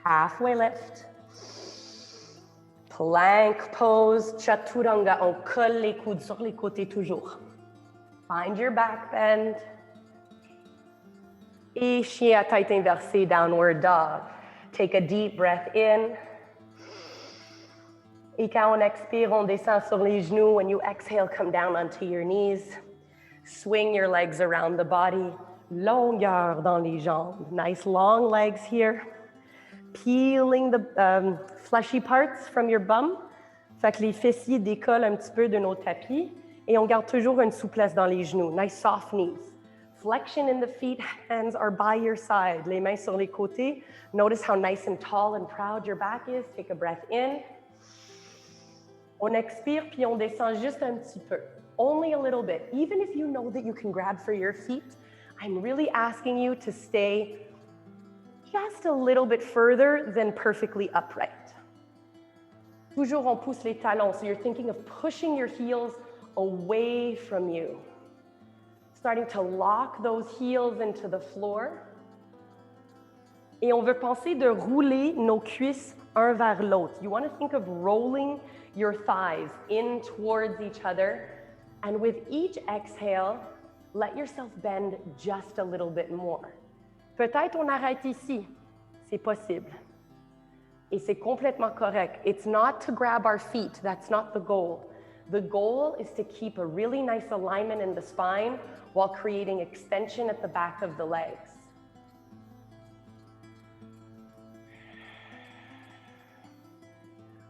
Halfway lift. Plank pose, chaturanga, on colle les coudes sur les côtés toujours. Find your back bend. Et chien à tête inversée, downward dog. Take a deep breath in. Et quand on expire, on descend sur les genoux. When you exhale, come down onto your knees. Swing your legs around the body. Longueur dans les jambes. Nice long legs here. Peeling the fleshy parts from your bum. Fait que les fessiers décollent un petit peu de nos tapis. Et on garde toujours une souplesse dans les genoux. Nice soft knees. Flexion in the feet, hands are by your side. Les mains sur les côtés. Notice how nice and tall and proud your back is. Take a breath in. On expire, puis on descend juste un petit peu. Only a little bit. Even if you know that you can grab for your feet, I'm really asking you to stay just a little bit further than perfectly upright. Toujours on pousse les talons, so you're thinking of pushing your heels away from you. Starting to lock those heels into the floor. Et on veut penser de rouler nos cuisses un vers l'autre. You want to think of rolling your thighs in towards each other. And with each exhale, let yourself bend just a little bit more. Peut-être on arrête ici. C'est possible. Et c'est complètement correct. It's not to grab our feet. That's not the goal. The goal is to keep a really nice alignment in the spine while creating extension at the back of the legs.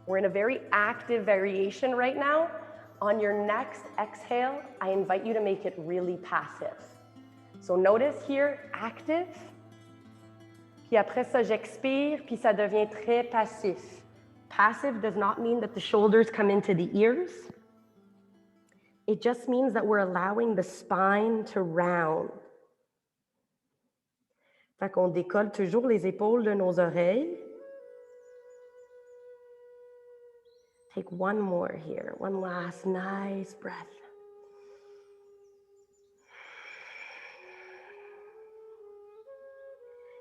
We're in a very active variation right now. On your next exhale, I invite you to make it really passive. So notice here, active. Puis après ça, j'expire, puis ça devient très passif. Passive does not mean that the shoulders come into the ears. It just means that we're allowing the spine to round. Fait qu'on décolle toujours les épaules de nos oreilles. Take one more here, one last nice breath.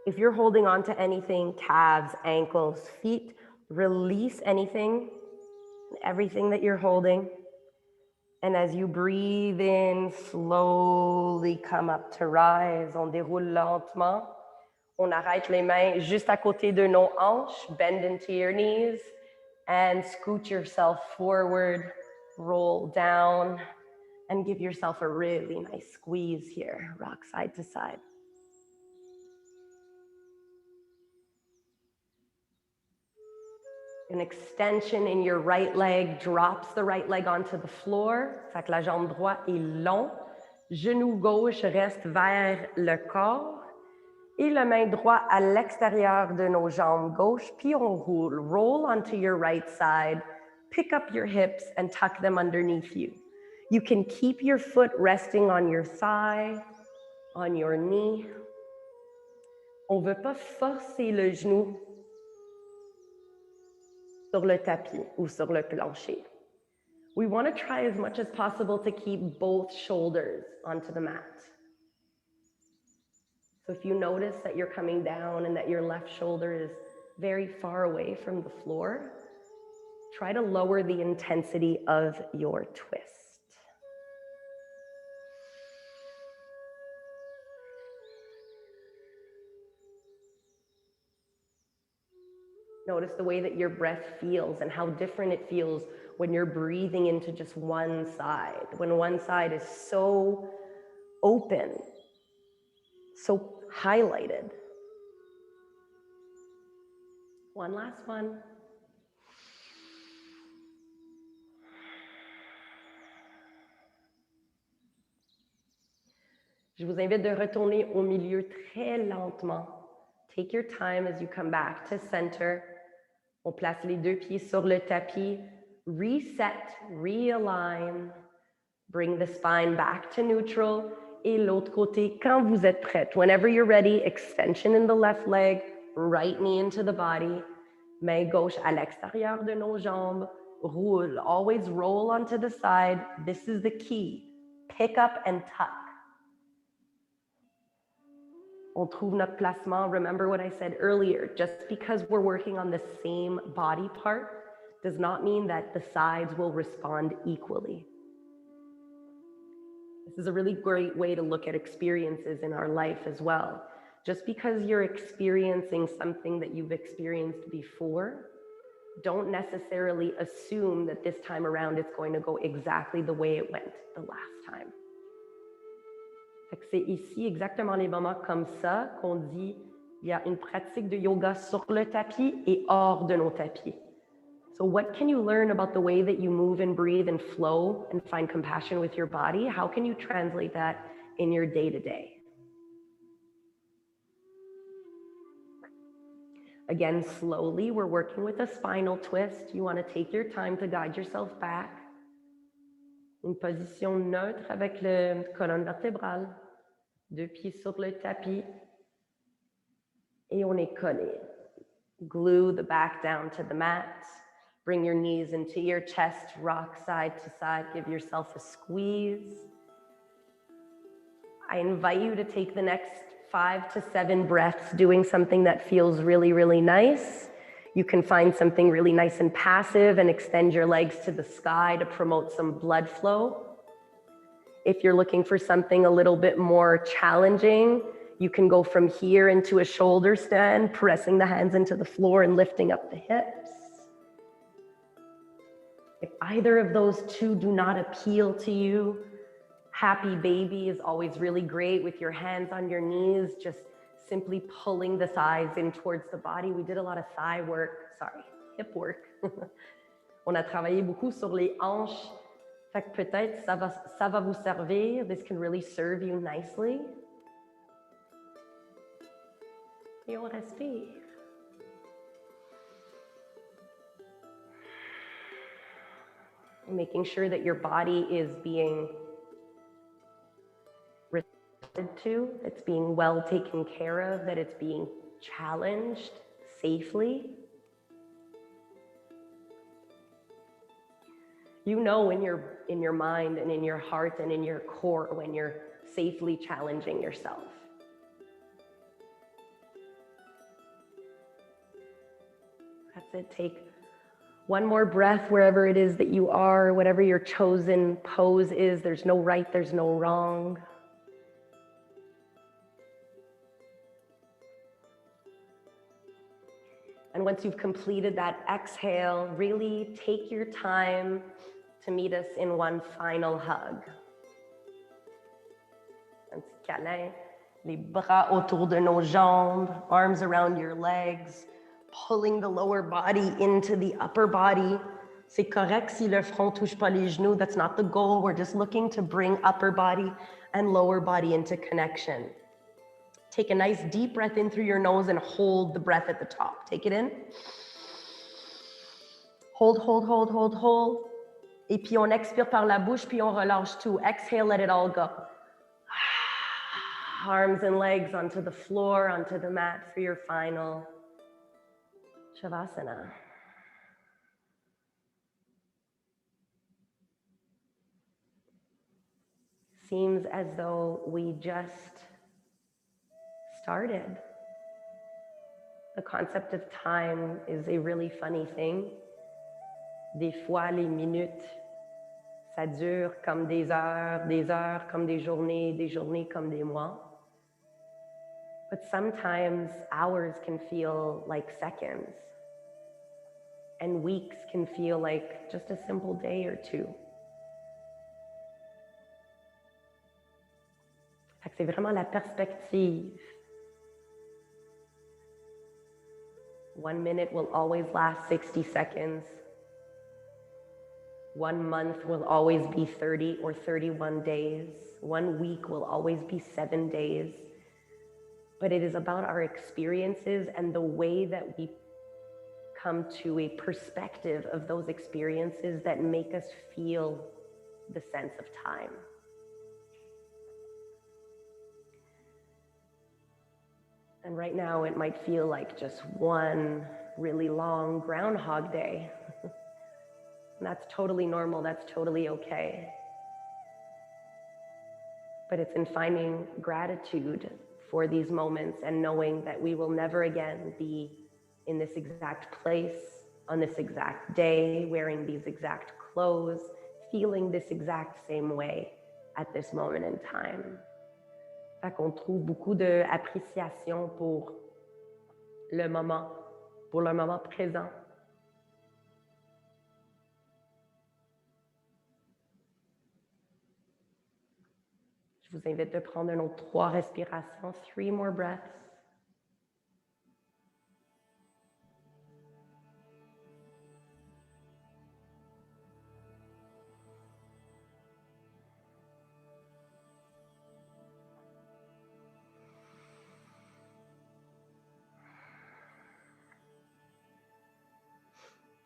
If you're holding on to anything, calves, ankles, feet, release anything, everything that you're holding. And as you breathe in, slowly come up to rise. On déroule lentement. On arrête les mains juste à côté de nos hanches. Bend into your knees and scoot yourself forward. Roll down and give yourself a really nice squeeze here. Rock side to side. An extension in your right leg drops the right leg onto the floor. Fait que la jambe droite est long. Genou gauche reste vers le corps. Et la main droite à l'extérieur de nos jambes gauches. Puis on roule. Roll onto your right side. Pick up your hips and tuck them underneath you. You can keep your foot resting on your thigh, on your knee. On ne veut pas forcer le genou sur le tapis ou sur le plancher. We want to try as much as possible to keep both shoulders onto the mat. So if you notice that you're coming down and that your left shoulder is very far away from the floor, try to lower the intensity of your twist. Notice the way that your breath feels and how different it feels when you're breathing into just one side, when one side is so open, so highlighted. One last one. Je vous invite de retourner au milieu très lentement. Take your time as you come back to center. On place les deux pieds sur le tapis. Reset, realign. Bring the spine back to neutral. Et l'autre côté, quand vous êtes prête. Whenever you're ready, extension in the left leg, right knee into the body. Main gauche à l'extérieur de nos jambes. Roule. Always roll onto the side. This is the key. Pick up and tuck. On trouve notre placement. Remember what I said earlier, just because we're working on the same body part does not mean that the sides will respond equally. This is a really great way to look at experiences in our life as well. Just because you're experiencing something that you've experienced before, don't necessarily assume that this time around it's going to go exactly the way it went the last time. C'est ici exactement les moments comme ça qu'on dit il y a une pratique de yoga sur le tapis et hors de nos tapis. So what can you learn about the way that you move and breathe and flow and find compassion with your body? How can you translate that in your day-to-day? Again, slowly, we're working with a spinal twist. You want to take your time to guide yourself back. Une position neutre avec la colonne vertébrale. Deux pieds sur le tapis. Et on est collé. Glue the back down to the mat. Bring your knees into your chest, rock side to side. Give yourself a squeeze. I invite you to take the next 5 to 7 breaths doing something that feels really, really nice. You can find something really nice and passive and extend your legs to the sky to promote some blood flow. If you're looking for something a little bit more challenging, you can go from here into a shoulder stand, pressing the hands into the floor and lifting up the hips. If either of those two do not appeal to you, happy baby is always really great with your hands on your knees, just simply pulling the thighs in towards the body. We did a lot of hip work On a travaillé beaucoup sur les hanches. Fait que peut-être ça va vous servir. This can really serve you nicely. Et on respire. Making sure that your body is being responded to, it's being well taken care of, that it's being challenged safely. You know in your mind and in your heart and in your core when you're safely challenging yourself. That's it. Take one more breath wherever it is that you are, whatever your chosen pose is. There's no right, there's no wrong. And once you've completed that exhale, really take your time to meet us in one final hug. Un petit câlin, les bras autour de nos jambes, arms around your legs, pulling the lower body into the upper body. C'est correct si le front touche pas les genoux. That's not the goal. We're just looking to bring upper body and lower body into connection. Take a nice deep breath in through your nose and hold the breath at the top. Take it in. Hold, hold, hold, hold, hold. Et puis on expire par la bouche, puis on relâche tout. Exhale, let it all go. Arms and legs onto the floor, onto the mat for your final Shavasana. Seems as though we just started. The concept of time is a really funny thing. Des fois, les minutes, ça dure comme des heures comme des journées comme des mois. But sometimes hours can feel like seconds, and weeks can feel like just a simple day or two. C'est vraiment la perspective. 1 minute will always last 60 seconds. 1 month will always be 30 or 31 days. 1 week will always be 7 days. But it is about our experiences and the way that we come to a perspective of those experiences that make us feel the sense of time. And right now it might feel like just one really long Groundhog Day. And that's totally normal, that's totally okay. But it's in finding gratitude for these moments and knowing that we will never again be in this exact place, on this exact day, wearing these exact clothes, feeling this exact same way at this moment in time. Fait qu'on trouve beaucoup d'appréciation pour le moment présent. Je vous invite de prendre un autre 3 respirations, 3 more breaths.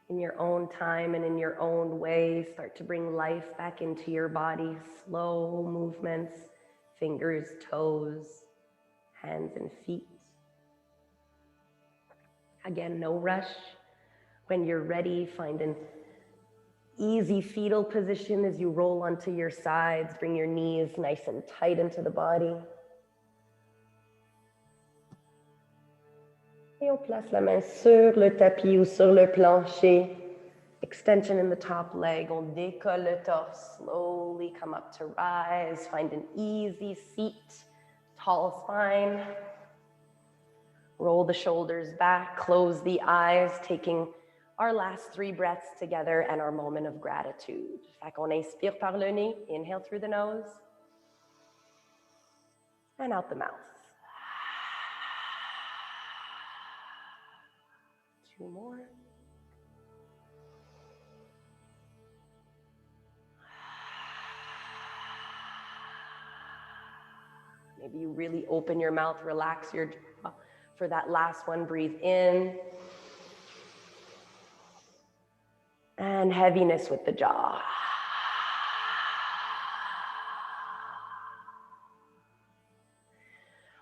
In your own time and in your own way, start to bring life back into your body. Slow movements, fingers, toes, hands and feet. Again, no rush. When you're ready, find an easy fetal position as you roll onto your sides. Bring your knees nice and tight into the body. Et on place la main sur le tapis ou sur le plancher. Extension in the top leg. On décolle le torse. Slowly come up to rise. Find an easy seat. Tall spine. Roll the shoulders back. Close the eyes. Taking our last 3 breaths together and our moment of gratitude. Fait qu'on inspire par le nez. Inhale through the nose. And out the mouth. 2 more. Maybe you really open your mouth, relax your jaw. For that last one, breathe in. And heaviness with the jaw.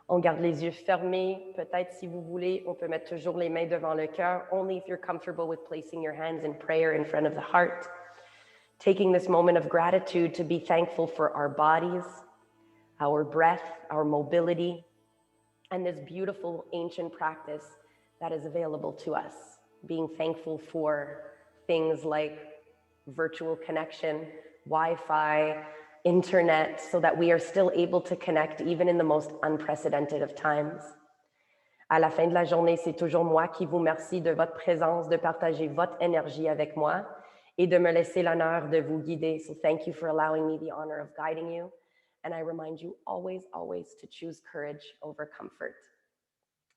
On garde les yeux fermés. Peut-être si vous voulez, on peut mettre toujours les mains devant le cœur, only if you're comfortable with placing your hands in prayer in front of the heart. Taking this moment of gratitude to be thankful for our bodies, our breath, our mobility, and this beautiful ancient practice that is available to us. Being thankful for things like virtual connection, Wi-Fi, internet, so that we are still able to connect even in the most unprecedented of times. À la fin de la journée, c'est toujours moi qui vous remercie de votre présence, de partager votre énergie avec moi et de me laisser l'honneur de vous guider. So thank you for allowing me the honor of guiding you. And I remind you always, always to choose courage over comfort.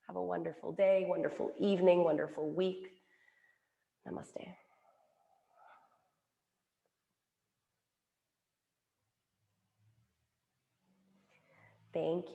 Have a wonderful day, wonderful evening, wonderful week. Namaste. Thank you.